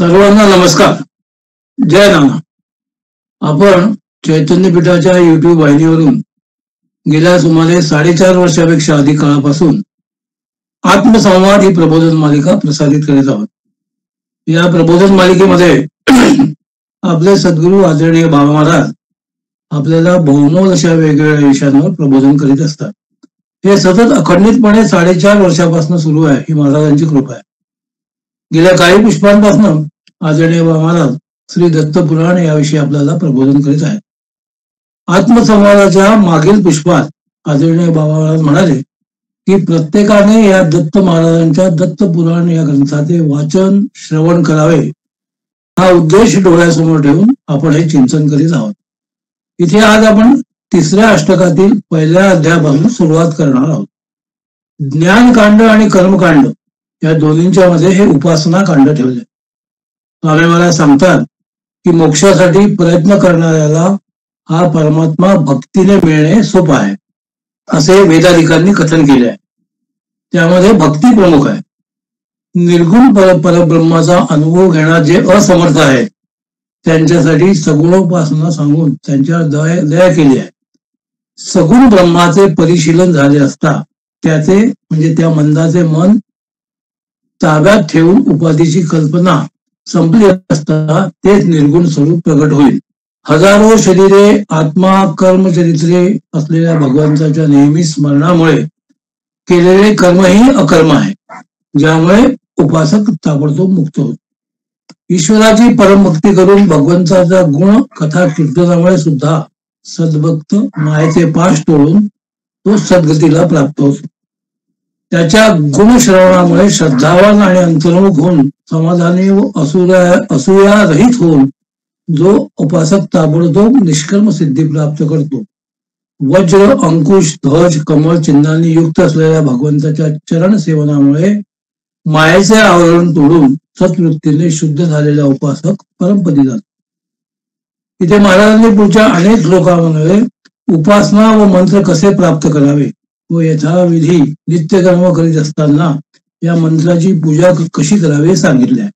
सर्वांना नमस्कार. जय नाना. आपण चैतन्यपीठाच्या युट्यूब वाहिनीवरून गेल्या सुमारे 4.5 वर्षापेक्षा अधिक काळापासून आत्मसंवाद ही प्रबोधन मालिका प्रसारित करीत आहोत. या प्रबोधन मालिकेमध्ये आपले सद्गुरू आदरणीय बाबा महाराज आपल्याला बहुमोल अशा वेगवेगळ्या विषयांवर प्रबोधन करीत असतात. हे सतत अखंडितपणे 4.5 वर्षापासून सुरू आहे. ही महाराजांची कृपा आहे. गेल्या काही पुष्पांपासून आदरणीय बाबा महाराज श्री दत्त पुराण याविषयी आपल्याला प्रबोधन करीत आहेत. आत्मसंवादाच्या मागील पुष्पात आदरणीय बाबा महाराज म्हणाले की प्रत्येकाने या दत्त महाराजांच्या दत्त पुराण या ग्रंथाचे वाचन श्रवण करावे, हा उद्देश डोळ्यासमोर ठेवून आपण हे चिंतन करीत आहोत. इथे आज आपण 3ऱ्या अष्टकातील 1ल्या अध्यायापासून सुरुवात करणार आहोत. ज्ञानकांड आणि कर्मकांड या दोन्हींच्या मध्ये हे उपासना कांड ठेवले. स्वामी महाराज सांगतात की मोक्षासाठी प्रयत्न करणाऱ्याला हा परमात्मा भक्तीने मिळणे सोपं आहे, असे वेदाधिकांनी कथन केले आहे. त्यामध्ये भक्ती प्रमुख आहे. निर्गुण परब्रह्माचा अनुभव घेण्यात जे असमर्थ आहे त्यांच्यासाठी सगुणोपासना सांगून त्यांच्यावर दया केली आहे. सगुण ब्रह्माचे परिशीलन झाले असता त्याचे म्हणजे त्या मंदाचे मन ताब्यात ठेवून उपाधीची कल्पना संपली असता तेच निर्गुण स्वरूप प्रगट होईल. हजारो शरीरे आत्मा कर्मचरित्रे असलेल्या भगवंताच्या नेहमी स्मरणामुळे केलेले कर्म ही अकर्म आहे, ज्यामुळे उपासक ताबडतोब मुक्त होतो. ईश्वराची परमभक्ती करून भगवंताचा गुण कथा कीर्तनामुळे सुद्धा सद्भक्त मायेचे पाश तोडून तो सद्गतीला प्राप्त होतो. त्याच्या गुणश्रवणामुळे श्रद्धावान आणि अंतर्मुख होऊन समाधानी व असूया रहित होऊन जो उपासक ताबडतोब निष्कर्म सिद्धी प्राप्त करतो. वज्र, अंकुश, ध्वज, कमळ चिन्हांनी युक्त असलेल्या भगवंताच्या चरण सेवनामुळे मायेचे आवरण तोडून सत्वृत्तीने शुद्ध झालेला उपासक परमपदी जातो. इथे महाराजांनी पुढच्या अनेक श्लोकांमध्ये उपासना व मंत्र कसे प्राप्त करावे व यथाविधी नित्यकर्म करीत असताना या मंत्राची पूजा कशी करावी सांगितले आहे.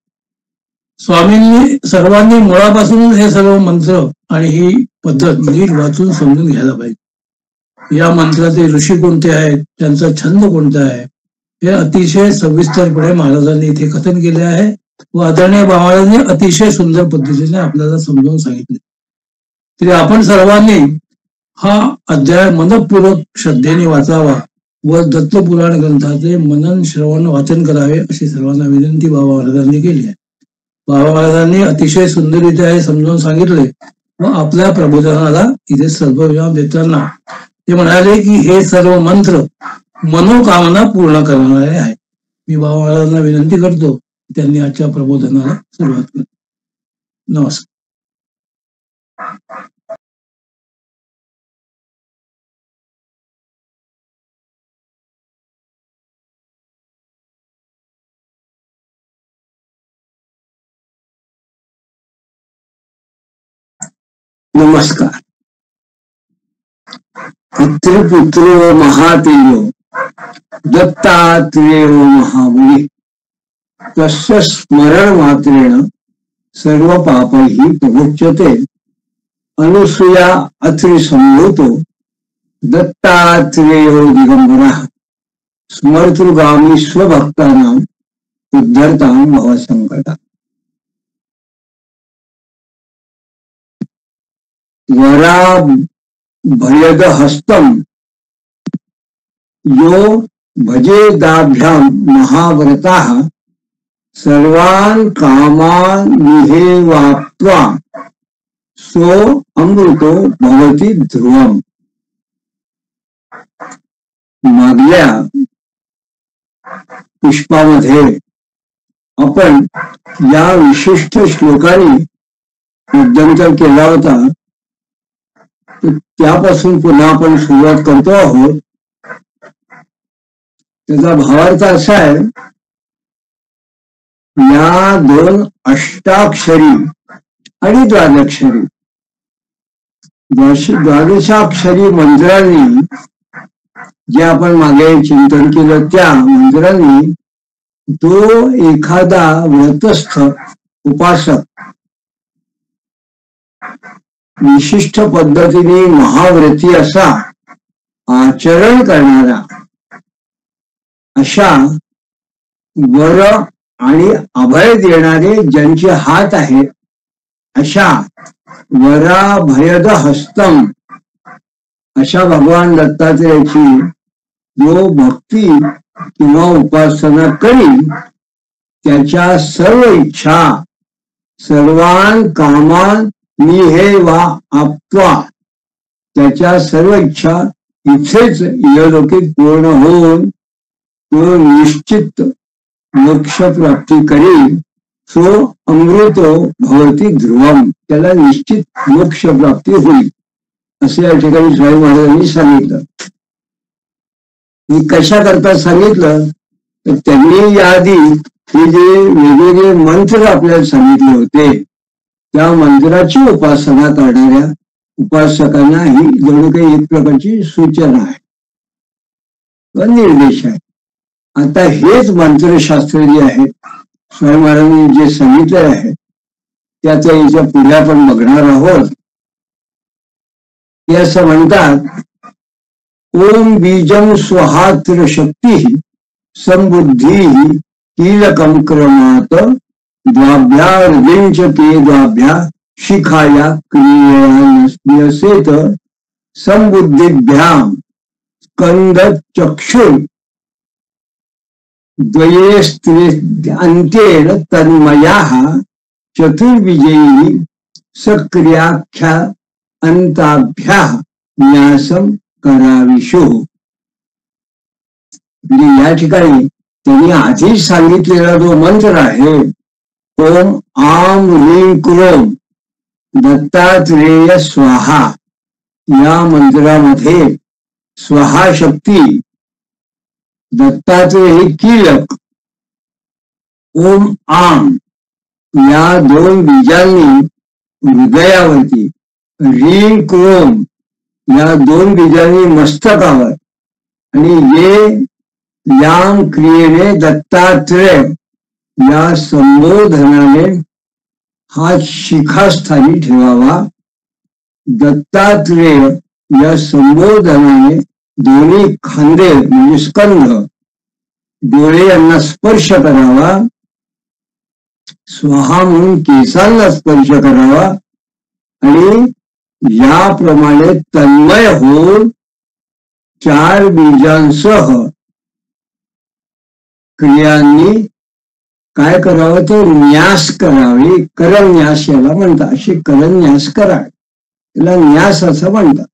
स्वामींनी सर्वांनी मुळापासून हे सर्व मंत्र आणि ही पद्धत नीट वाचून समजून घ्यायला पाहिजे. या मंत्राचे ऋषी कोणते आहेत, त्यांचा छंद कोणता आहे, हे अतिशय सविस्तरपणे महाराजांनी इथे कथन केले आहे व आदरणीय बाबांनी अतिशय सुंदर पद्धतीने आपल्याला समजावून सांगितले. तरी आपण सर्वांनी हा अध्याय मनपूर्वक श्रद्धेने वाचावा व दत्तपुराण ग्रंथाचे मनन श्रवण वाचन करावे अशी सर्वांना विनंती बाबा महाराजांनी केली आहे. बाबा महाराजांनी अतिशय सुंदररीत्या हे समजावून सांगितले व आपल्या प्रबोधनाला इथे सर्वविराम देताना ते म्हणाले की हे सर्व मंत्र मनोकामना पूर्ण करणारे आहेत. मी बाबा महाराजांना विनंती करतो त्यांनी आजच्या प्रबोधनाला सुरुवात केली. नमस्कार. नमस्कार. पितृपुत्रो महातेजो दत्तात्रेयो महाबली तस्य स्मरण मात्रेण सर्व पापैः प्रमुच्यते. अनुसूया अत्रि संभूतो दत्तात्रेयो दिगंबरः स्मर्तृगामी स्वभक्तानां उद्धर्तां भवसंकटात्. वरा भयद हस्तम यो भजेदाभ्यां महाव्रताः सर्वान् कामान् निहेवाप्त्वा सो अमृतो भवति ध्रुवम्. मागल्या पुष्पामध्ये आपण या विशिष्ट श्लोकाने मध्यंतर केला होता, त्यापासून पुन्हा आपण सुरुवात करतो आहोत. त्याचा भावार्थ असा आहे, या 2 अष्टाक्षरी आणि द्वादशाक्षरी मंत्रांनी जे आपण मागे चिंतन केलं त्या मंत्रांनी तो एखादा व्रतस्थ उपासक विशिष्ट पद्धतीने महाव्रती असा आचरण करणारा अशा वर आणि अभय देणारे ज्यांचे हात आहेत अशा वराभयद हस्तम अशा भगवान दत्तात्रेयाची जो भक्ती किंवा उपासना करील त्याच्या सर्व इच्छा सर्वान कामान निहेवा आप्त्वा त्याच्या सर्व इच्छा इथेच इहलोकी पूर्ण होऊन तो निश्चित मोक्ष प्राप्ती करील सो अमृतो भवती ध्रुवम त्याला निश्चित मोक्ष प्राप्ती होईल असे या ठिकाणी स्वामी महाराजांनी सांगितलं. मी कशा करता सांगितलं तर त्यांनी याआधी हे जे वेगवेगळे मंत्र आपल्याला सांगितले होते त्या मंत्राची उपासना करणाऱ्या उपासकांना ही जणू काही एक प्रकारची सूचना आहे व निर्देश आहे. आता हेच मंत्रशास्त्र जे आहेत स्वामी महाराजांनी जे सांगितले आहे त्याचा याच्या पुढे आपण बघणार आहोत. ते असं म्हणतात ओम बीजम स्वहात्र शक्ती संबुद्धी कीलकम क्रमात द्वाभ्या हृदयंचके द्वाभ्या शिखाया क्रियसेत संबुद्धिभ्याम स्कंद चक्षु द्वये अंत्येन तन्मयाः चतुर्विजयी सक्रियाख्या अंताभ्याः न्यासम कराविशो. या ठिकाणी त्यांनी आधीच सांगितलेला जो मंत्र आहे ओम आम ह्रीं क्रोम दत्तात्रेय स्वाहा या मंत्रामध्ये स्वाहा शक्ती दत्तात्रेय हे कीलक ओम आम या दोन बीजांनी हृदयावरती ह्रीं क्रोम या दोन बीजांनी मस्तकावर आणि ये याम क्रियेने दत्तात्रेय या संबोधनाने हा शिखास्थानी ठेवावा. दत्तात्रेय या संबोधनाने दोन्ही खांदे म्हणजे स्कंध डोळे यांना स्पर्श करावा. स्वाहा म्हणून केसांना स्पर्श करावा आणि याप्रमाणे तन्मय होऊन चार बीजांसह क्रियांनी काय करावं तो न्यास करावे. करन्यास याला म्हणतात. असे करन्यास करावे त्याला न्यास असं म्हणतात.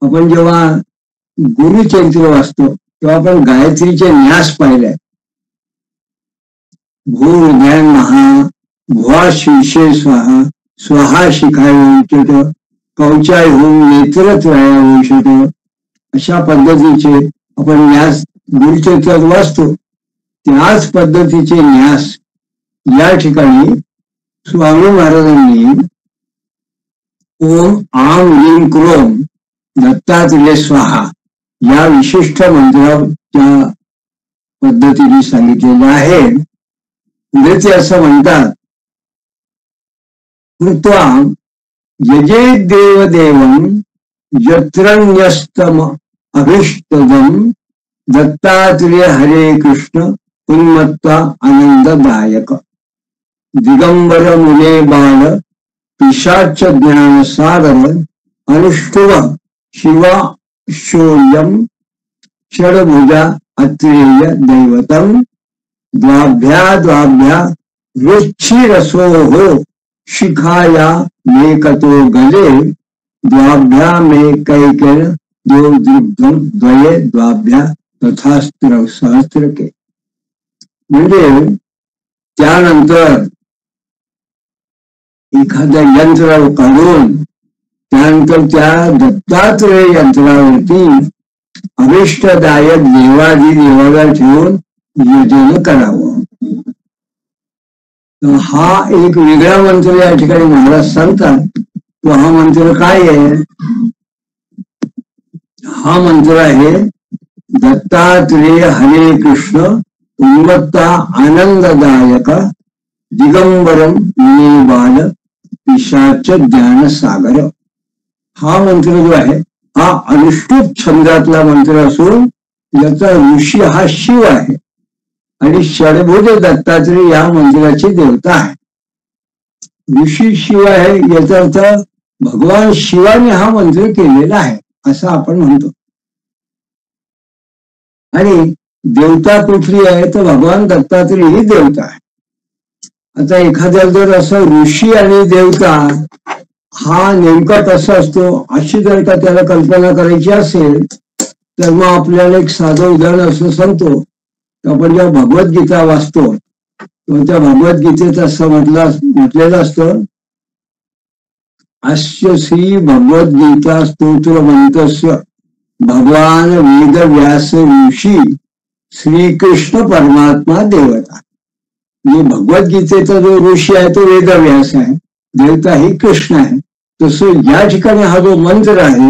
आपण जेव्हा गुरुचरित्र वाचतो तेव्हा आपण गायत्रीचे न्यास पाहिलाय. भूर्ध्यान महा भुवा शीर्षे स्वाहा स्वाहा शिखाय उच्चत कवचाय होऊन नेत्रत्रया उच्चत अशा पद्धतीचे आपण न्यास गुरुचरित्रात वाचतो. त्याच पद्धतीचे न्यास या ठिकाणी स्वामी महाराजांनी ओम आम ह्रीं क्रोम दत्तात्रेय स्वाहा या विशिष्ट मंत्राच्या पद्धतीने सांगितलेलं आहे. पुढे ते असं म्हणतात कृत्वा यजेत देवदेवं यत्रन्यस्तम अभिष्टदम दत्तात्रेय हरे कृष्ण उन्मत्ता आनंददायक दिगंबर मुने बाल पिशाच ज्ञान सागर अनुष्ठुव शिवा शोयम षडभुजा अत्रेय दैवतम द्वाभ्या द्वाभ्या रुच्छिरसो हो शिखाया मेकतो गले द्वाभ्या मे कैकेन दो दृग्धम द्वये द्वाभ्या तथास्त्र सहस्त्र के. म्हणजे त्यानंतर एखाद्या यंत्र काढून त्यानंतर त्या दत्तात्रेय यंत्रावरती अभिष्टदायक देवादी देवाला ठेवून यजन करावं. हा एक वेगळा मंत्र या ठिकाणी महाराज सांगतात. तो हा मंत्र काय आहे? हा मंत्र आहे दत्तात्रेय हरे कृष्ण उन्मत्ता आनंददायक दिगंबरम बाल पिशाच ज्ञान सागर. हा मंत्र जो आहे हा अनुष्टुप छंदातला मंत्र असून याचा ऋषी हा शिव आहे आणि षडभुज दत्तात्रय या मंदिराची देवता आहे. ऋषी शिव आहे याचा अर्थ भगवान शिवाने हा मंत्र केलेला आहे असं आपण म्हणतो. आणि देवता कुठली आहे तर भगवान दत्तात्रय ही देवता आहे. आता एखाद्याला जर असं ऋषी आणि देवता हा नेमका कसा असतो अशी जर का त्याला कल्पना करायची असेल तर मग आपल्याला एक साधं उदाहरण असं सांगतो. आपण जेव्हा भगवद्गीता वाचतो त्या भगवद्गीतेत असं म्हटलेलं असतं, अस्य श्री भगवद्गीता स्तोत्र मंत्रस्य भगवान वेद व्यास ऋषी श्रीकृष्ण परमात्मा देवता. म्हणजे भगवद्गीतेचा जो ऋषी आहे तो वेदव्यास आहे, देवता ही कृष्ण आहे. तसं या ठिकाणी हा जो मंत्र आहे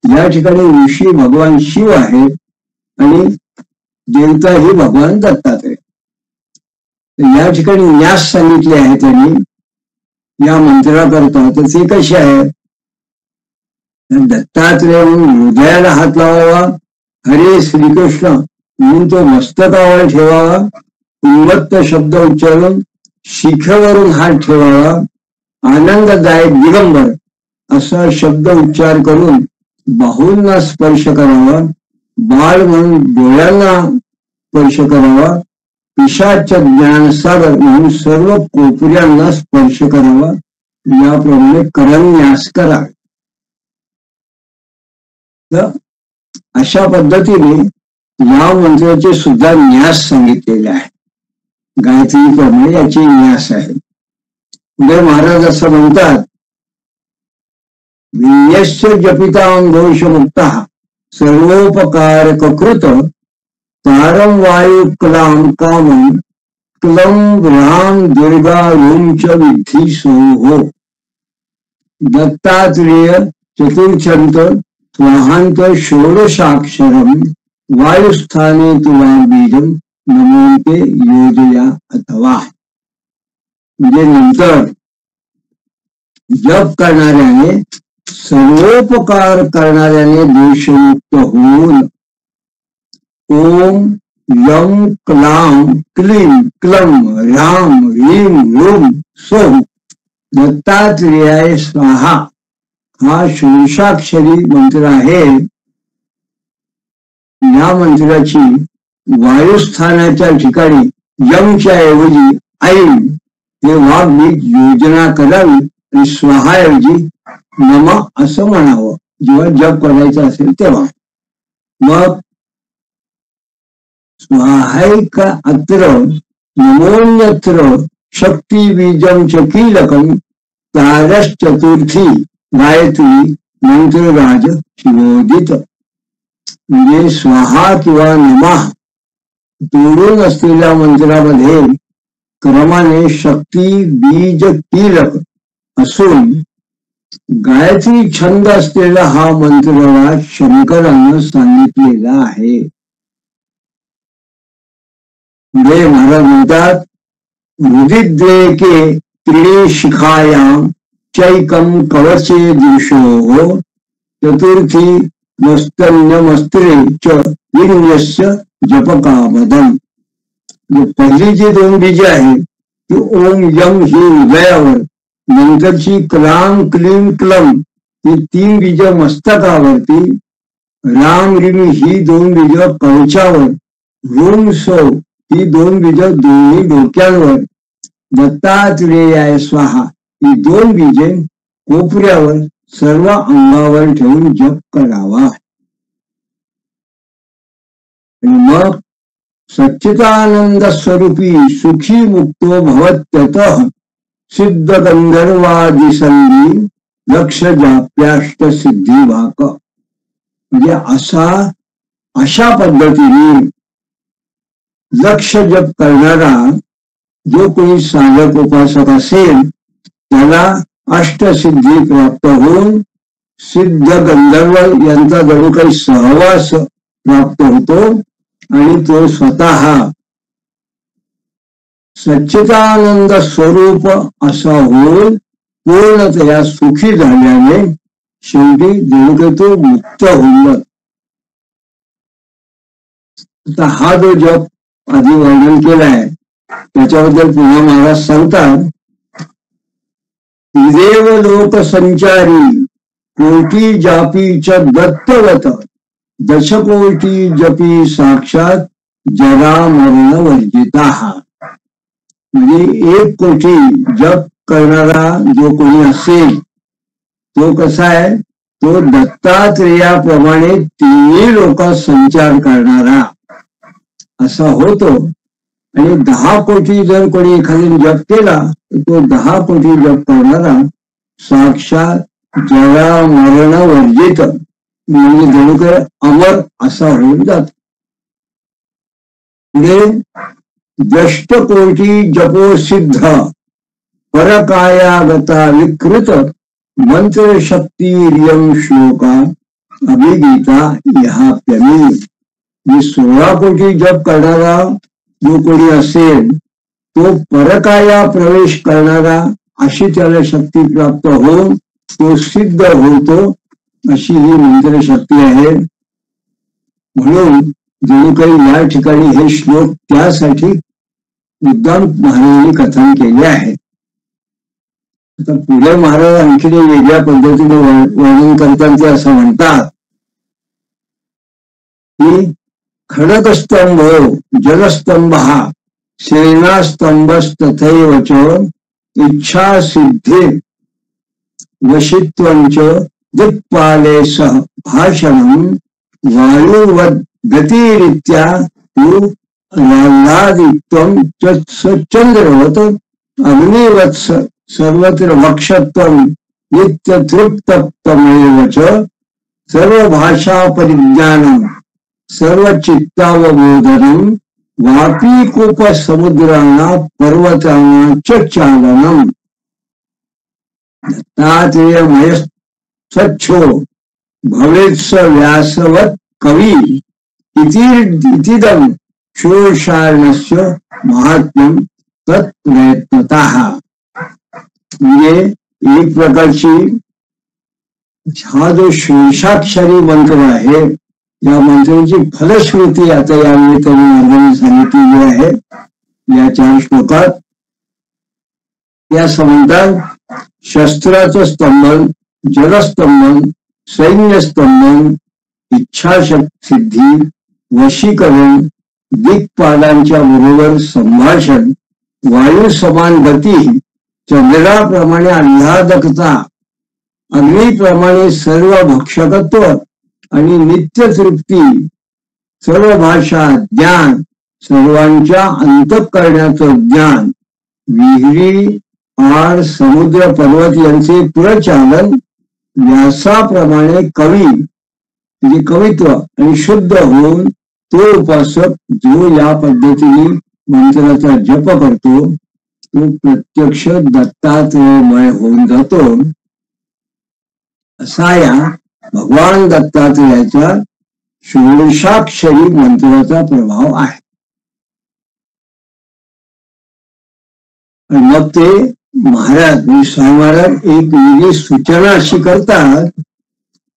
या ठिकाणी ऋषी भगवान शिव आहे आणि देवता ही भगवान दत्तात्रय. या ठिकाणी न्यास सांगितले आहे त्यांनी या मंत्राकरता. तर ते कसे आहे, दत्तात्रय म्हणून हृदयाला हात लावावा, हरे श्रीकृष्ण म्हणून तो मस्तकावर ठेवावा, उन्मत्त शब्द उच्चारून शिखेवरून हात ठेवावा, आनंददायक दिगंबर असा शब्द उच्चार करून बाहूंना स्पर्श करावा, बाळ म्हणून डोळ्यांना स्पर्श करावा, पिशाच ज्ञानसागर म्हणून सर्व कोपऱ्यांना स्पर्श करावा. याप्रमाणे करन्यास करा. तर अशा पद्धतीने या मंत्राचे सुद्धा न्यास सांगितलेले आहे. गायत्री प्रमाणे याची न्यास आहे. पुढे महाराज असं म्हणतात, विन्यस्य जपितां दोषमुक्ता सर्वोपकारक कृत तारं वायु क्लां कामं क्लं व्रां दुर्गा रूं च विद्धि सोहो. दत्तात्रेय चतुर्थ्यंत स्वाहांत षोडशाक्षरम वायुस्थाने तुला बीजम नमोते योजया अथवा. म्हणजे नंतर जप करणाऱ्याने सर्वोपकार करणाऱ्याने दोषमुक्त होऊन ओम यम क्लां क्लीं क्लं राम ह्रीं रूम सोम दत्तात्रेयाय स्वाहा हा षोडशाक्षरी मंत्र आहे. या मंत्राची वायुस्थानाच्या ठिकाणी यमच्या ऐवजी ऐम हे वाग्बीज योजना करावी आणि स्वाहाऐवजी नम असं म्हणावं जेव्हा जप करायचं असेल तेव्हा. मग स्वाहायक अत्र नमोन्यत्र शक्ती बीजम च कीलकम तारश्चतुर्थी गायत्री मंत्रराज शिवोदित. म्हणजे स्वाहा किंवा नमः जोडून असलेल्या मंत्रामध्ये क्रमाने शक्ती बीज कीलक असून गायत्री छंद असलेला हा मंत्र शंकरानं सांगितलेला आहे. पुढे महाराज म्हणतात, रुदिद्रेके त्रिणी शिखायां चैकम कवचे दिशो चतुर्थी मस्तन्यमस्त्रे च विन्यस्य जपकामदम. पहिली जी दोन बीजे आहेत ती ओम यम ही हृदयावर, नंतरची क्लां क्लीं क्लं ही तीन बीज मस्तकावरती, राम रिमी ही दोन बीज कवचावर, रूम सो ही दोन बीज दोन्ही डोक्यांवर, दत्तात्रेयाय स्वाहा ही दोन बीजे कोपऱ्यावर सर्व अंगावर ठेवून जप करावा. आणि मग सच्चिदानंद स्वरूपी सुखी मुक्तो भवत्यतः सिद्ध गंधर्वादी संधी लक्ष जाप्याष्ट सिद्धी भाक. म्हणजे अशा पद्धतीने लक्ष जप करणारा जो कोणी साधक उपासक असेल त्याला अष्टसिद्धी प्राप्त होऊन सिद्ध गंधर्व यांचा जणू काही सहवास प्राप्त होतो आणि तो स्वतः सच्चिदानंद स्वरूप असा होऊन पूर्णतया सुखी झाल्याने शेवटी जणू तो मुक्त होऊन जातो. आता हा जो जप आधी वर्णन केलाय त्याच्याबद्दल पुन्हा महाराज सांगतात, देव लोक संचारी कोटी जापीच दत्तवत दशकोटी जपी साक्षात जरा मरण वर्जिता. म्हणजे 1 कोटी जप करणारा जो कोणी असेल तो कसा आहे, तो दत्तात्रेयाप्रमाणे 3 लोकात संचार करणारा असा होतो. आणि 10 कोटी जर कोणी एखाद्याने जप केला तर तो 10 कोटी जप करणारा साक्षात जरा मरण वर्जित म्हणजे जणूकर अमर असा होऊन जातो. दष्टकोटी जपो सिद्ध परकायागता विकृत मंत्र शक्ती रियम श्लोका अभिगीता ह्याप्यमी. 16 कोटी जप करणारा जो कोणी असेल तो परकाया प्रवेश करणारा अशी त्याला शक्ती प्राप्त होऊन तो सिद्ध होतो, अशी ही मंत्र शक्ती आहे. म्हणून जणू काही या ठिकाणी हे श्लोक त्यासाठी मुद्दाम महाराजांनी कथन केले आहे. आता पुढे महाराज आणखी वेगळ्या पद्धतीने वर्णन करताना ते असं म्हणतात की खडकस्तंभ जलस्तंभ सेनास्तंभस्तथैव च इच्छा सिद्धे वशित्वंच दिक्पाले सह भाषणं वायुवद गतिरित्या तु लाल्लादित्वं चंद्रवत अग्निवत् सर्वत्र वक्षत्वं नित्यतृप्तमेव च सर्वभाषा परिज्ञानं सर्वचित्तावबोधनं वापीकूप समुद्राणां पर्वतानां च चालनं. दत्तात्रेयमय स्वच्छो भवेत्स व्यासवत् कवी इतिदं शोषार्णस्य महात्म्यं तत्प्रयत्नतः. म्हणजे एक प्रकारची हा जो शेषाक्षरी मंत्र आहे या मंत्राची फलश्रुती आता या निमित्ताने महाराजांनी सांगितलेली आहे या 4 श्लोकात. त्या म्हणतात शस्त्राचं स्तंभन, जलस्तंभन, सैन्यस्तंभन, इच्छासिद्धी, वशीकरण, दिक्पालांच्या बरोबर संभाषण, वायू समान गती, चंद्राप्रमाणे आल्हादकता, अग्नीप्रमाणे सर्व भक्षकत्व आणि नित्य तृप्ती, सर्व भाषा ज्ञान, सर्वांच्या अंतःकरणाचं ज्ञान, विहिरी आड समुद्र पर्वत यांचे प्रचालन, व्यासाप्रमाणे कवी म्हणजे कवित्व आणि शुद्ध होऊन तो उपासक जो या पद्धतीने मंत्राचा जप करतो तो प्रत्यक्ष दत्तात्रेयमय होऊन जातो, असा या भगवान दत्तात्रेयाच्या षोडशाक्षरी मंत्राचा प्रभाव आहे. आणि मग ते महाराज स्वामी महाराज एक वेगळी सूचना अशी करतात,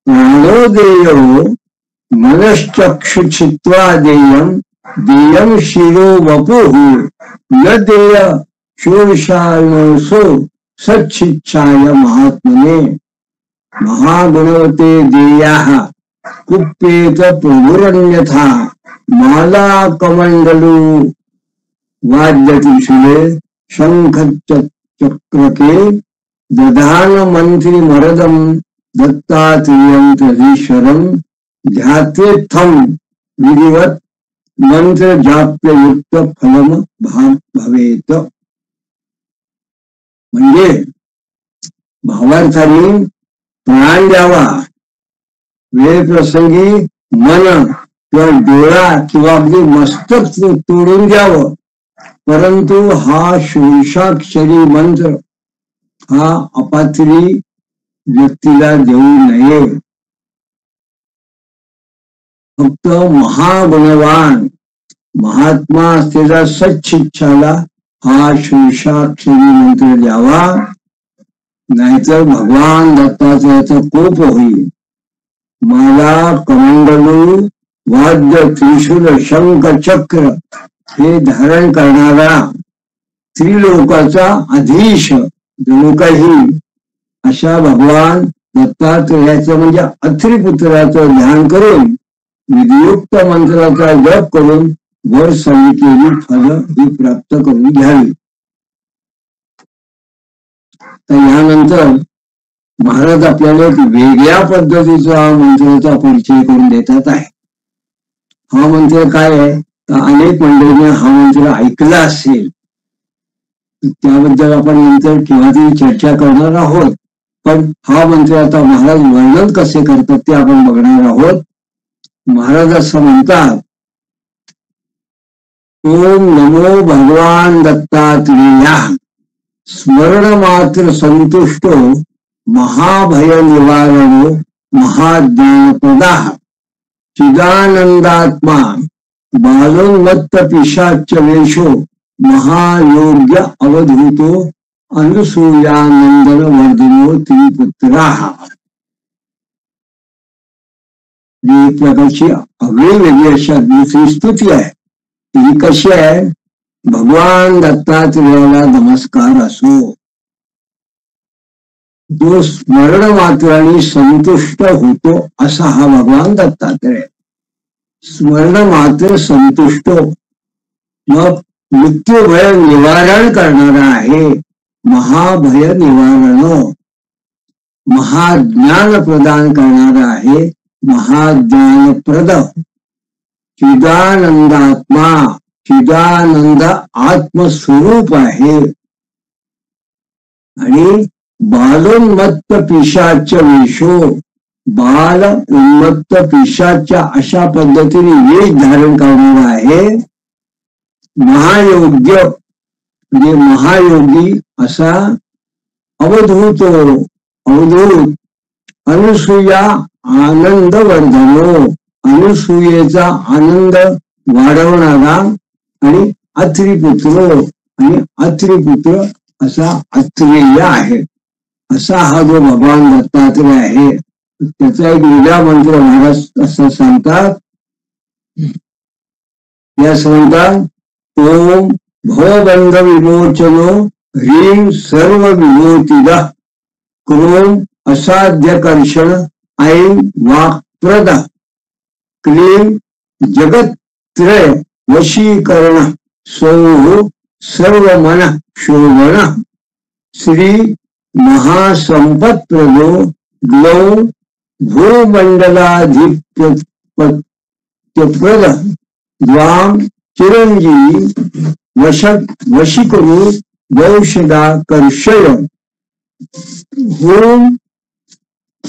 प्राणोदेयो मनश्चक्षुचित्वा देयम देयम शिरो वपुः न देय षोडशार्णसो सच्चिच्छाय महात्मने महागुणवते देयाः कुप्येत प्रभुरन्यथा माला कमंडलू वाद्यतिशूले शंख चक्रके दधान मंत्री मरदम दत्तात्रेयं तदीश्वरं ध्यात्वेत्थं विधिवत मंत्र जाप्य युक्त फलम भाग भवेत. म्हणजे भावार्थाने प्राण द्यावा, वेळ प्रसंगी मन किंवा डोळा किंवा अगदी मस्तक तोडून द्यावं, परंतु हा षोडशाक्षरी मंत्र हा अपात्री व्यक्तीला देऊ नये. फक्त महागुणवान महात्मा असलेल्या सच्चिच्छाला हा शीर्षाक्षरी मंत्र द्यावा, नाहीतर भगवान दत्तात्रेयाचा कोप होईल. मला कमंडलू वाद्य त्रिशूल शंख चक्र हे धारण करणारा त्रिलोकाचा अधीश जणू काही अशा भगवान दत्तात्रेयाचं म्हणजे अत्रिपुत्राचं ध्यान करून विधियुक्त मंत्राचा जप करून वर सांगितलेली फलं ही प्राप्त करून घ्यावी. तर यानंतर महाराज आपल्याला एक वेगळ्या पद्धतीचा मंत्राचा परिचय करून देतात आहे. हा मंत्र काय आहे तर अनेक मंडळींनी हा मंत्र ऐकला असेल, त्याबद्दल आपण नंतर केव्हा तरी चर्चा करणार आहोत. पण हा मंत्र आता महाराज वर्णन कसे करतात ते आपण बघणार आहोत. महाराज असं म्हणतात, ओम नमो भगवान दत्तात्रेया स्मरण मात्र संतुष्टो महाभय निवारणो महाज्ञानप्रदा चिदानंदात्मा बालोन्मत्त पिशाच वेशो महायोग्य अवधूतो अनुसूयानंदन वर्धनो त्रिपुत्रा. एक प्रकारची वेगळी अशा दुसरी स्तुती आहे. ती कशी आहे, भगवान दत्तात्रेयाला नमस्कार असो, जो स्मरण मात्राने संतुष्ट होतो असा हा भगवान दत्तात्रेय. स्मरण मात्र संतुष्ट, मग मृत्यूभय निवारण करणारा आहे. महाभय निवारण, महाज्ञान प्रदान करणारा आहे, महाज्ञानप्रद. चिदानंदात्मा, चिदानंद आत्मस्वरूप आहे. आणि बालोन्मत्त पिशाच वेशो, बाल उन्मत्त पिशाच्या अशा पद्धतीने वेश धारण करणारा आहे. महायोग्य म्हणजे महायोगी असा अवधूत, अवधूत. अनुसूया आनंद वर्धनो, अनुसूयेचा आनंद वाढवणारा. आणि अत्रिपुत्र, आणि अत्रिपुत्र असा अत्रेय आहे. असा हा जो भगवान दत्तात्रेय आहे त्याचा एक वेगळा मंत्र महाराज असं सांगतात. या सांगतात, ओम भवबंध विमोचनो ह्रीं सर्व विभूतिदा क्रोम असाध्य कर्षण ऐं वाक्प्रद क्लीं जगत्त्रय वशीकरण सौः सर्व मन शोभन श्री महासंपत्प्रदो ग्लौ भूमंडलाधिपत्यप्रद द्वां चिरंजीवी वशीकुरु वौषदा कर्षय होम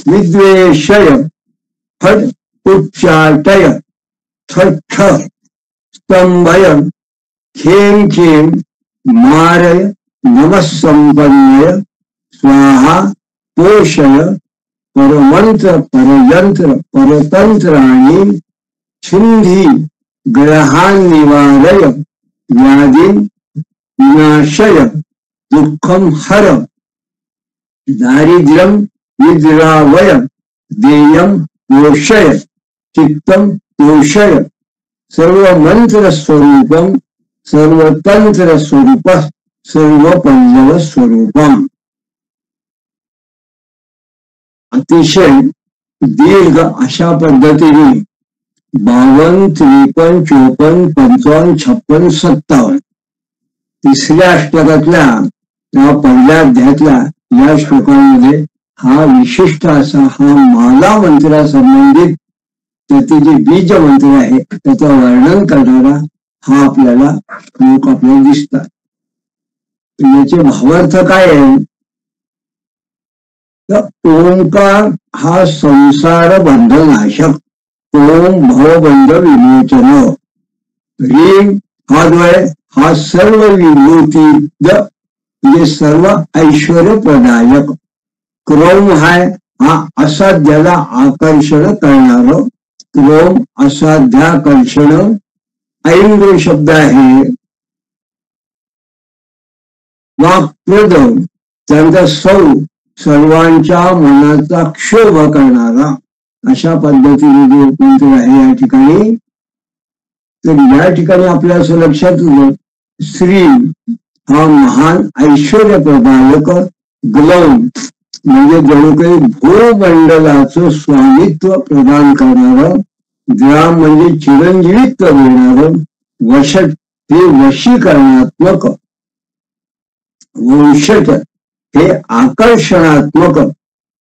विद्वेषय फट उच्चाटय ठठ स्तंभय खेम खेम मारय नमस्संपन्नय स्वाहा पोषय परमंत्र परयंत्र परतंत्राणि छिंधी ग्रहान् निवारय व्याधि विनाशय दुःखं हर दारिद्र्यं विद्रावय देयं पोषय चित्तं तोषय सर्व मंत्र स्वरूपम सर्व तंत्र स्वरूप सर्व पल्लव स्वरूपम. अतिशय दीर्घ अशा पद्धतीने 52, 53, 54, 55, 56, 57 तिसऱ्या अष्टकातल्या या पहिल्या अध्यायातल्या या श्लोकांमध्ये हा विशिष्ट असा हा माला मंत्रा संबंधित त्याचे जे बीज मंत्र आहे त्याचं वर्णन करणारा हा आपल्याला श्लोक आपल्याला दिसतात. याचे भावार्थ काय आहे तर ओंकार हा संसार बंधनाशक, ओम भवबंध विमोचन. ह्रीं हा जो आहे हा सर्व विभूती म्हणजे सर्व ऐश्वर्य प्रदायक. क्रोम हा असाध्याला आकर्षण करणार, क्रोम असाध्याकर्षण. ऐन जो शब्द आहे वाक्प्रद, त्यांचा सर्वांच्या मनाचा क्षोभ करणारा, अशा पद्धतीने जो मंत्र आहे या ठिकाणी. तर या ठिकाणी आपल्या असं लक्षात येतं, श्री हा महान ऐश्वर्यप्रदायक ग्लौम म्हणजे जणू काही भूमंडलाचं स्वामित्व प्रदान करणारं, ग्राम म्हणजे चिरंजीवित्व देणारं, वशट हे वशीकरणात्मक, वंशट हे आकर्षणात्मक,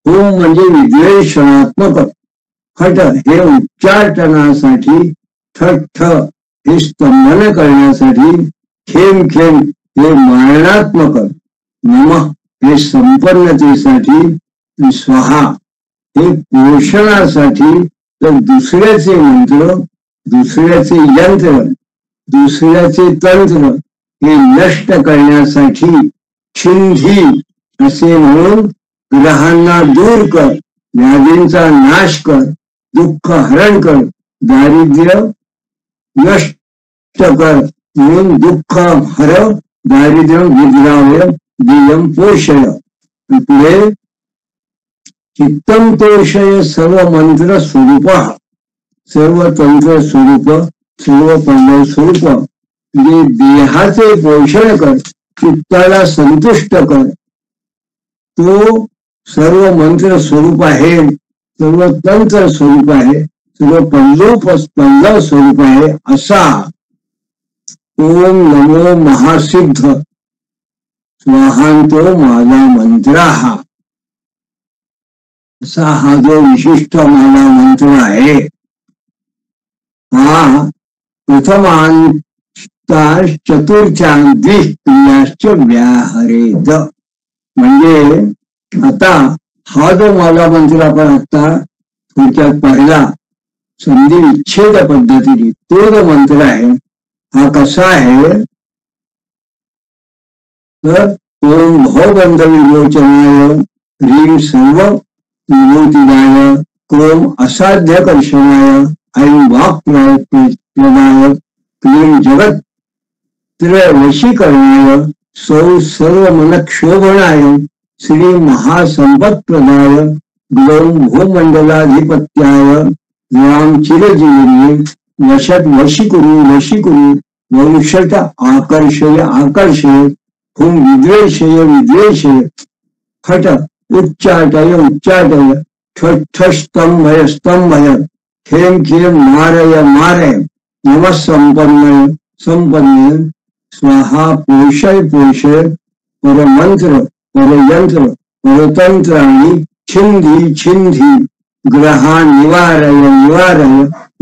होम म्हणजे विद्वेषणात्मक, फट हे उच्चाटनासाठी, ठठ हे स्तंभन करण्यासाठी, खेम खेम हे मारणात्मक, नमः हे संपन्नतेसाठी, स्वाहा हे पोषणासाठी. तर दुसऱ्याचे मंत्र, दुसऱ्याचे यंत्र, दुसऱ्याचे तंत्र हे नष्ट करण्यासाठी, छिंधी असे म्हणून ग्रहांना दूर कर, व्याधींचा नाश कर, दुःख हरण कर, दारिद्र्य नष्ट कर म्हणून दुःख हर, दारिद्र्य विद्रावय, दियम पोषय. पुढे चित्तम तोषय सर्व मंत्र स्वरूप, सर्व तंत्र स्वरूप, सर्व पल्लव स्वरूप म्हणजे देहाचे पोषण कर, चित्ताला संतुष्ट कर. तो सर्व मंत्र स्वरूप आहे, सर्व तंत्र स्वरूप आहे, सर्व पल्लव स्वरूप आहे असा ओम नमो महासिद्ध स्वाहांतो माझा मंत्र हा, असा हा जो विशिष्ट माझा मंत्र आहे हा प्रथमांता चतुर्थ्या द्विक्रियाश्च व्याहरेत. म्हणजे आता हा जो माझा मंत्र आपण आता थोडक्यात पाहिला संधी विच्छेद पद्धतीने, तो जो मंत्र आहे हा कसा आहे तर ओम भवबंध विमोचनाय, ह्रीं सर्व विभूतिदाय, क्रोम असाध्य कर्षणाय, ऐं वाक् प्रदाय, क्लीं जगत त्रयवशीकरणाय, सौ सर्व मनक्षोभणाय, श्री महासंपत्प्रदाय, ग्लौम भूमंडलाधिपत्याय, राम चिरजीविनी, वशट वशीकुरु, वंशट आकर्षय, हुम विद्वेषय, फट उच्चाटय, ठठ स्तंभय, खेम मारय, नमः संपन्नय, स्वाहा पोषय, परमंत्र, परयंत्र, परतंत्राणि, छिंधी, ग्रहा निवारय,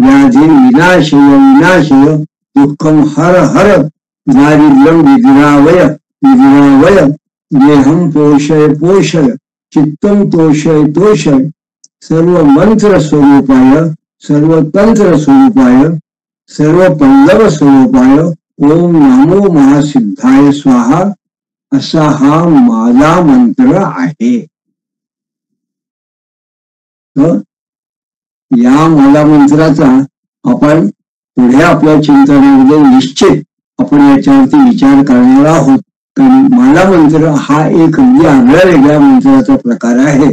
व्याधि विनाशय, दुःखम हर, दारिद्र्यं विद्रावय, देहं पोषय, चित्तं तोषय, सर्व मंत्र स्वरूपाय, सर्व तंत्र स्वरूपाय, सर्व पल्लव स्वरूपाय, ओम नमो महासिद्धाय स्वाहा, असा हा माझा मंत्र आहे. या मला मंत्राचा आपण पुढे आपल्या चिंतनामध्ये निश्चित आपण याच्यावरती विचार करणार आहोत. कारण मला मंत्र हा एक अगदी आगळ्या वेगळ्या मंत्राचा प्रकार आहे.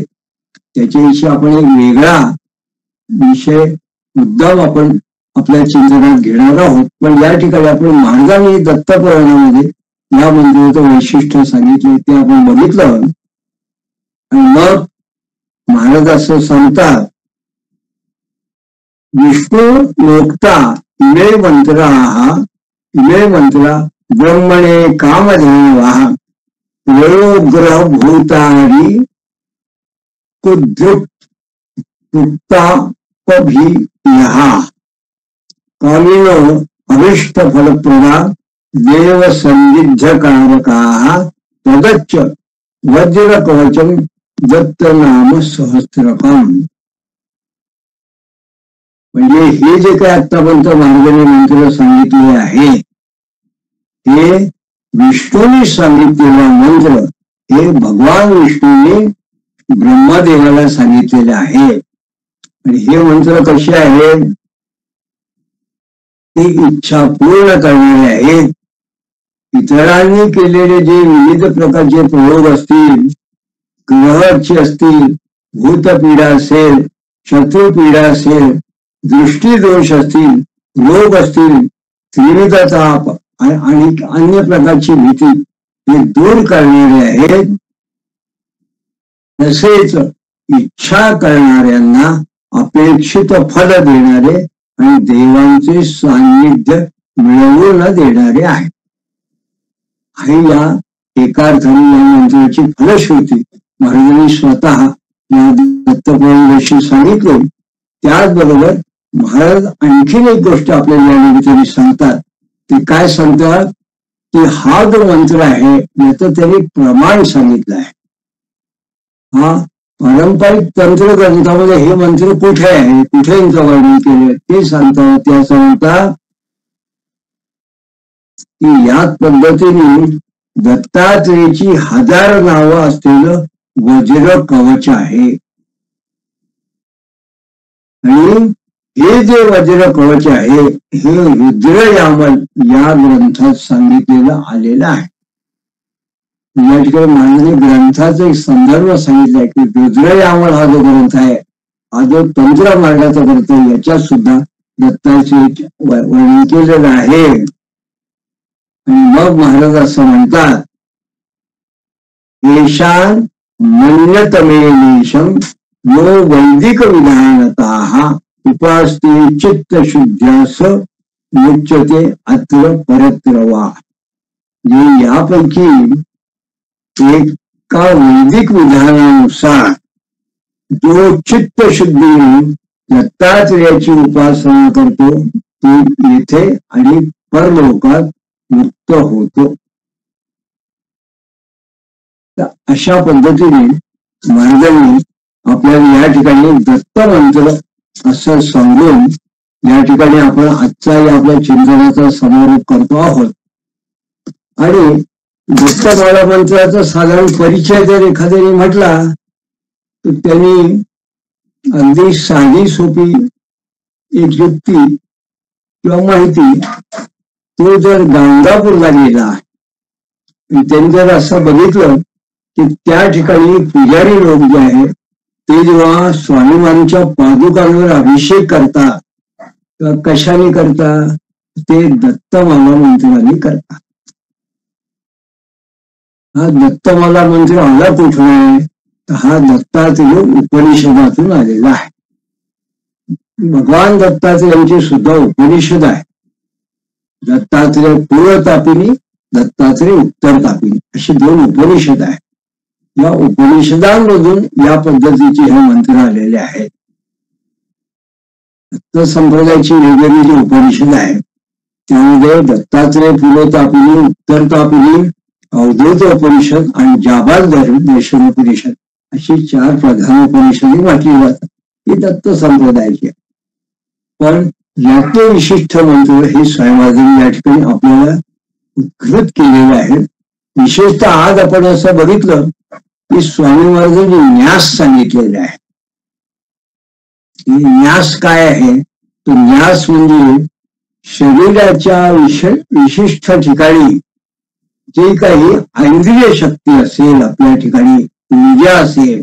त्याच्याविषयी आपण एक वेगळा विषय मुद्दाम आपण आपल्या चिंतनात घेणार आहोत. पण या ठिकाणी आपण महाराजांनी दत्तपुराणामध्ये या मंत्राचं वैशिष्ट्य सांगितले ते आपण बघितलं. आणि मग महाराज असं सांगतात, विष्णू लोकता इमे मंत्रा ब्रह्मणे कामधेनवः वयोग्रह भूतारी कुद्रुक्तापभियः कामिनो अभिष्ट फलप्रदा देव संविध्यकारकाः तदच्च वज्र कवचम दत्त नाम सहस्त्रकम. म्हणजे हे जे काही आतापर्यंत महाराजांनी मंत्र सांगितले आहे हे विष्णूने सांगितलेला मंत्र हे भगवान विष्णूने ब्रह्मदेवाला सांगितलेले आहे. आणि हे मंत्र कसे आहेत, ते इच्छा पूर्ण करणारे आहेत. इतरांनी केलेले जे विविध प्रकारचे प्रयोग असतील, ग्रहाचे असतील, भूतपीडा असेल, शत्रुपीडा असेल, दृष्टीदोष असतील, रोग असतील, त्रिविध ताप आणि अन्य प्रकारची भीती हे दूर करणारे आहेत. तसेच इच्छा करणाऱ्यांना अपेक्षित फल देणारे आणि देवांचे सान्निध्य मिळवून देणारे आहे. आणि या एका अर्थाने या मंत्राची फलश्रुती महाराजांनी स्वतः या दत्तपुराणाविषयी सांगितले. त्याचबरोबर महाराज आणखीन एक गोष्ट आपल्याला या निमित्ताने सांगतात. ते काय सांगतात की हा जो मंत्र आहे याचं त्यांनी प्रमाण सांगितलं आहे. हा पारंपरिक तंत्र ग्रंथामध्ये हे मंत्र कुठे आहे, कुठे यांचं वर्णन केलं ते सांगतात. ते असं म्हणतात की याच पद्धतीने दत्तात्रेयाची 1000 नावं असलेलं वज्र कवच आहे. आणि हे जे वज्र कवच आहे हे रुद्रयामल या ग्रंथात सांगितलेलं आलेलं आहे. या ठिकाणी महाराजांनी ग्रंथाचा एक संदर्भ सांगितलाय की रुद्रयामल हा जो ग्रंथ आहे, हा जो तंत्र मार्गाचा ग्रंथ आहे, याच्यात सुद्धा दत्ताचे वर्णन केलेलं आहे. आणि मग महाराज असं म्हणतात, येशान मन्यतमे निशम यो वैदिक विधानतः उपास्ते चित्त शुद्ध्यास मुच्यते अत्र परत्र वा. जे यापैकी एका वैदिक विधानानुसार जो चित्त शुद्धीने दत्तात्रेयाची उपासना करतो तो येथे आणि परलोकात मुक्त होतो. अशा पद्धतीने महाराजांनी आपल्याला या ठिकाणी दत्त मंत्र असं सांगून या ठिकाणी आपण आजचा आपल्या चिंतनाचा समारोप करतो आहोत. आणि दत्तमाला मंत्राचा साधारण परिचय जर एखाद्याने म्हटला तर त्यांनी अगदी साधी सोपी एक युक्ती किंवा माहिती, तो जर गाणगापूरला गेला त्यांनी जर असं बघितलं की त्या ठिकाणी पुजारी लोक जे आहेत ते जेव्हा स्वामीमांच्या पादुकांवर अभिषेक करतात किंवा कशाने करतात, ते दत्तमाला मंत्राने करतात. हा दत्तमाला मंत्र आला कुठून आहे तर हा दत्तात्रेय उपनिषदातून आलेला आहे. भगवान दत्तात्रेयांची सुद्धा उपनिषद आहे. दत्तात्रेय पूर्वतापिनी, दत्तात्रेय उत्तरतापिनी असे 2 उपनिषद आहेत. या उपनिषदांमधून या पद्धतीचे हे मंत्र आलेले आहेत. दत्त संप्रदायाची वेगवेगळी जी उपनिषद आहेत त्यामध्ये दत्तात्रेय पूर्वतापिनी, उत्तरतापिनी, अवधूत उपनिषद आणि जाबाल दर्शन उपनिषद अशी 4 प्रधान उपनिषदे वाटली जातात. ही दत्त संप्रदायाची. पण याचे विशिष्ट मंत्र हे स्वामीवाजांनी या ठिकाणी आपल्याला उद्धृत केलेले आहेत. विशेषतः आज आपण असं बघितलं की स्वामी महाराजांनी न्यास सांगितलेला आहे. न्यास काय आहे, तो न्यास म्हणजे शरीराच्या विशिष्ट ठिकाणी जे काही इंद्रिय शक्ती असेल, आपल्या ठिकाणी ऊर्जा असेल,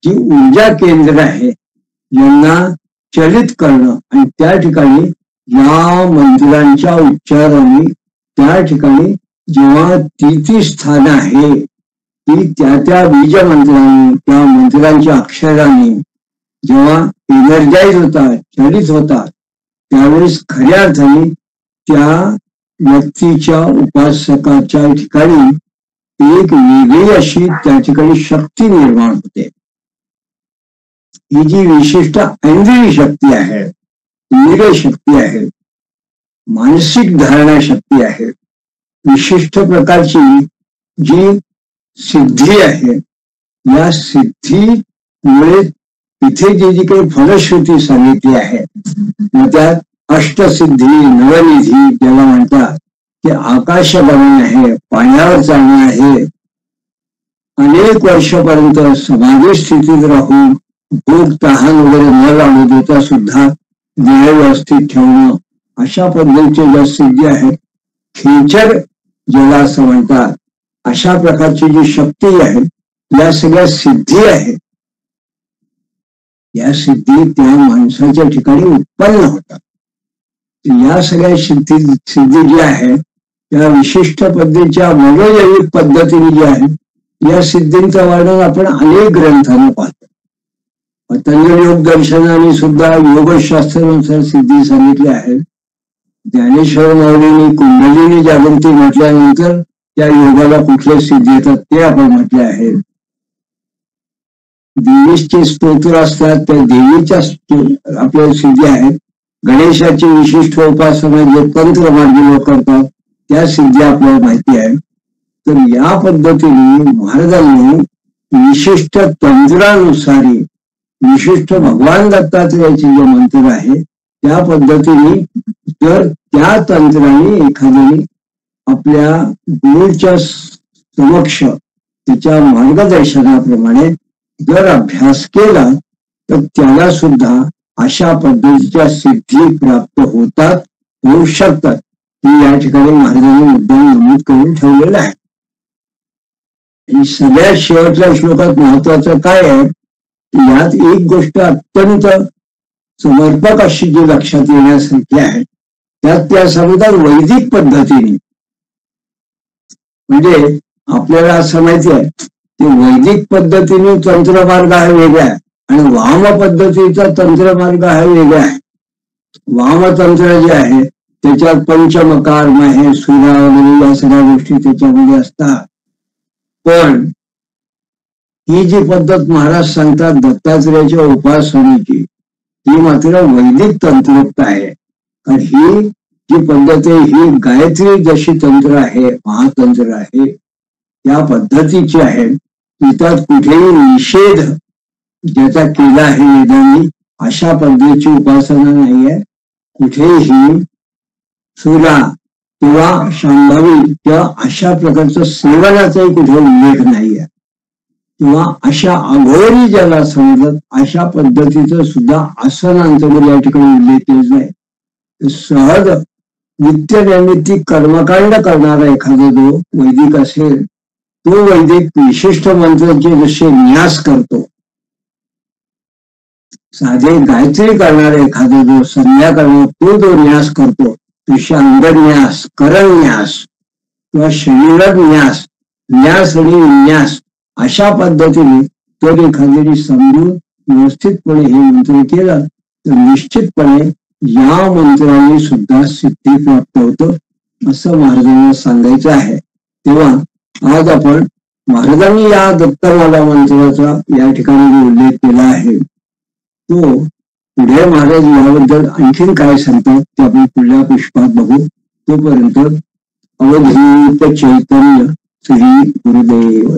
जी ऊर्जा केंद्र आहे यांना चलित करणं आणि त्या ठिकाणी या मंत्रांच्या उच्चाराने त्या ठिकाणी जेव्हा ती स्थान आहे ती त्या बीज मंत्रांनी, त्या मंत्रांच्या अक्षराने जेव्हा एनर्जाईज होतात, चलित होतात, त्यावेळेस खऱ्या अर्थाने त्या व्यक्तीच्या उपासकाच्या ठिकाणी एक वेगळी अशी त्या ठिकाणी शक्ती निर्माण होते. ही जी विशिष्ट इंद्रिय शक्ती आहे, इंद्रिय शक्ती आहे, मानसिक धारणा शक्ती आहे, विशिष्ट प्रकारची जी सिद्धी आहे, या सिद्धीमुळे इथे जी काही फलश्रुती सांगितली आहे त्यात अष्टसिद्धी, नवनिधी ज्याला म्हणतात, ते आकाश बनणे आहे, पाण्यावर चालणे आहे, अनेक वर्षापर्यंत समाधी स्थितीत राहून भूक तहान वगैरे न लागू देता सुद्धा देह व्यवस्थित ठेवणं, अशा पद्धतीच्या ज्या सिद्धी आहेत. खेचर ज्याला असं म्हणतात, अशा प्रकारची जी शक्ती आहे, या सगळ्या सिद्धी आहेत, या सिद्धी त्या माणसाच्या ठिकाणी उत्पन्न होतात. या सगळ्या सिद्धी ज्या आहेत त्या विशिष्ट पद्धतीच्या मनोजैविक पद्धतीने ज्या आहेत, या सिद्धींचं वर्णन आपण अनेक ग्रंथांना पाहतो. पतंजली योग दर्शनाने सुद्धा योगशास्त्रानुसार सिद्धी सांगितल्या आहेत. ज्ञानेश्वर माऊलींनी कुंडलिनी जागृती म्हटल्यानंतर त्या योगाला कुठल्या सिद्धी येतात ते आपण म्हटले आहे. देवीचे स्तोत्र असतात, त्या देवीच्या आपल्या सिद्धी आहेत. गणेशाची विशिष्ट उपासना जे तंत्र मार्गी लोक करतात त्या सिद्धी आपल्याला माहिती आहे. तर या पद्धतीने महाराजांनी विशिष्ट तंत्रानुसारी विशिष्ट भगवान दत्तात्रयाचे जे मंत्र आहे त्या पद्धतीने, तर त्या तंत्राने एखाद्याने आपल्या गुरुच्या समक्ष त्याच्या मार्गदर्शनाप्रमाणे जर अभ्यास केला तर त्याला सुद्धा अशा पद्धतीच्या सिद्धी प्राप्त होतात, होऊ शकतात. ही या ठिकाणी महाराजांनी मुद्दाम नमूद करून ठेवलेलं आहे. आणि सगळ्यात शेवटच्या श्लोकात महत्वाचं काय आहे, यात एक गोष्ट अत्यंत समर्पक अशी जी लक्षात येण्यासारखी आहे, त्यात त्या सांगतात वैदिक पद्धतीने. म्हणजे आपल्याला असं माहिती आहे की वैदिक पद्धतीने तंत्रमार्ग हा वेगळा आहे आणि वाम पद्धतीचा तंत्रमार्ग हा वेगळा आहे. वामतंत्र जे आहे त्याच्यात पंचमकार, महेश, सुरा वगैरे या सगळ्या गोष्टी त्याच्यामध्ये असतात. पण ही जी पद्धत महाराज सांगतात दत्तात्रयाच्या उपासनेची, ही मात्र वैदिक तंत्रोक्त आहे. कारण ही जी पद्धत आहे ही गायत्री जशी तंत्र आहे, महातंत्र आहे, या पद्धतीची आहे. त्यात कुठेही निषेध ज्याचा केला आहे वेदांनी अशा पद्धतीची उपासना नाहीये. कुठेही सुरा किंवा शांभवी किंवा अशा प्रकारचं सेवनाचाही कुठे उल्लेख नाहीये. किंवा अशा अघोरी ज्याला समजत अशा पद्धतीचं सुद्धा आसनांतर या ठिकाणी उल्लेख केला नाही. सहज नित्यनैमित्तिक कर्मकांड करणारा एखादा जो वैदिक असेल तो वैदिक विशिष्ट मंत्रांचे जसे न्यास करतो, साधे गायत्री करणारा एखादा जो संध्या करणार तो जो न्यास करतो, तसे अंगन्यास, करन्यास किंवा शरीरन्यास, न्यास आणि विन्यास अशा पद्धतीने तर एखाद्याने समजून व्यवस्थितपणे हे मंत्र केलं तर निश्चितपणे या मंत्राने सुद्धा सिद्धी प्राप्त होतं असं महाराजांना सांगायचं आहे. तेव्हा आज आपण महाराजांनी या दत्तमाला मंत्राचा या ठिकाणी उल्लेख केला आहे तो पुढे महाराज याबद्दल आणखीन काय सांगतात ते आपण पुढल्या पुष्पात बघू. तोपर्यंत अवधूत चैतन्य श्री गुरुदेव.